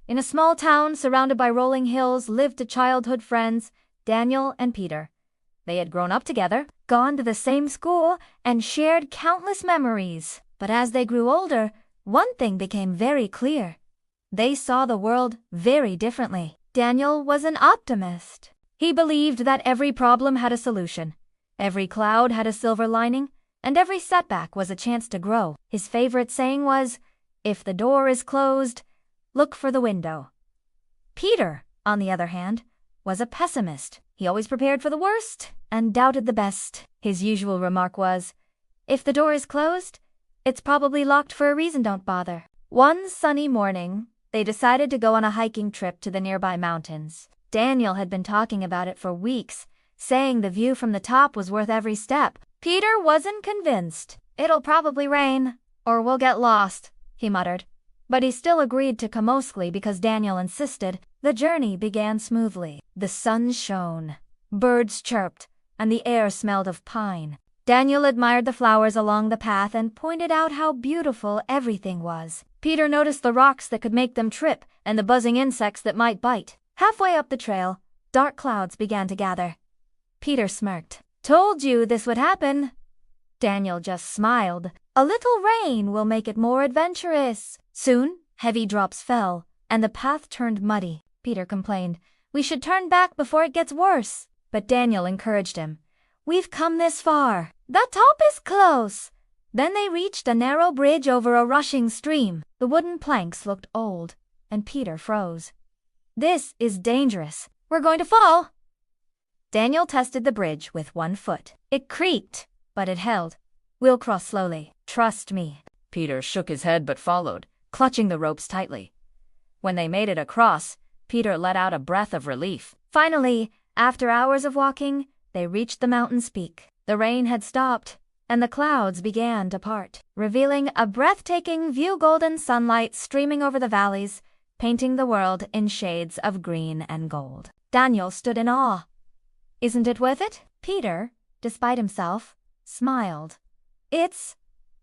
In a small town surrounded by rolling hills lived two childhood friends, Daniel and Peter. They had grown up together, gone to the same school, and shared countless memories. But as they grew older, one thing became very clear. They saw the world very differently. Daniel was an optimist. He believed that every problem had a solution, every cloud had a silver lining, and every setback was a chance to grow. His favorite saying was, "If the door is closed, look for the window." Peter, on the other hand, was a pessimist. He always prepared for the worst and doubted the best. His usual remark was, "If the door is closed, it's probably locked for a reason, don't bother." One sunny morning, they decided to go on a hiking trip to the nearby mountains. Daniel had been talking about it for weeks, saying the view from the top was worth every step. Peter wasn't convinced. "It'll probably rain, or we'll get lost," he muttered. But he still agreed to come mostly because Daniel insisted. The journey began smoothly. The sun shone, birds chirped, and the air smelled of pine. Daniel admired the flowers along the path and pointed out how beautiful everything was. Peter noticed the rocks that could make them trip and the buzzing insects that might bite. Halfway up the trail, dark clouds began to gather. Peter smirked. "Told you this would happen." Daniel just smiled. "A little rain will make it more adventurous." Soon, heavy drops fell, and the path turned muddy. Peter complained, "We should turn back before it gets worse." But Daniel encouraged him. "We've come this far. The top is close." Then they reached a narrow bridge over a rushing stream. The wooden planks looked old, and Peter froze. "This is dangerous. We're going to fall." Daniel tested the bridge with one foot. It creaked, but it held. "We'll cross slowly. Trust me." Peter shook his head but followed, clutching the ropes tightly. When they made it across, Peter let out a breath of relief. Finally, after hours of walking, they reached the mountain's peak. The rain had stopped, and the clouds began to part, revealing a breathtaking view. Golden sunlight streaming over the valleys, painting the world in shades of green and gold. Daniel stood in awe. "Isn't it worth it?" Peter, despite himself, smiled. "It's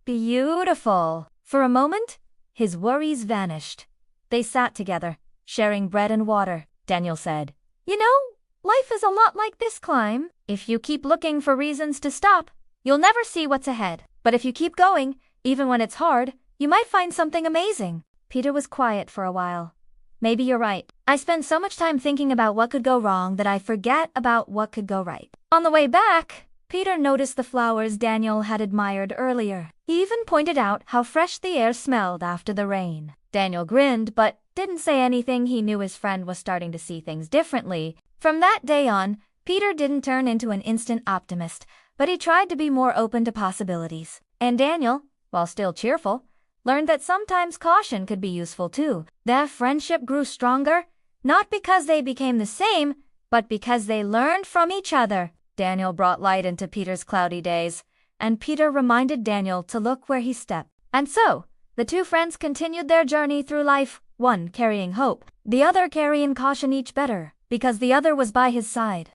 beautiful." For a moment, his worries vanished. They sat together, sharing bread and water. Daniel said, "You know, life is a lot like this climb. If you keep looking for reasons to stop, you'll never see what's ahead. But if you keep going, even when it's hard, you might find something amazing." Peter was quiet for a while. "Maybe you're right. I spend so much time thinking about what could go wrong that I forget about what could go right." On the way back, Peter noticed the flowers Daniel had admired earlier. He even pointed out how fresh the air smelled after the rain. Daniel grinned but didn't say anything. He knew his friend was starting to see things differently. From that day on, Peter didn't turn into an instant optimist, but he tried to be more open to possibilities. And Daniel, while still cheerful, learned that sometimes caution could be useful too. Their friendship grew stronger, not because they became the same, but because they learned from each other. Daniel brought light into Peter's cloudy days, and Peter reminded Daniel to look where he stepped. And so, the two friends continued their journey through life, one carrying hope, the other carrying caution, each better, because the other was by his side.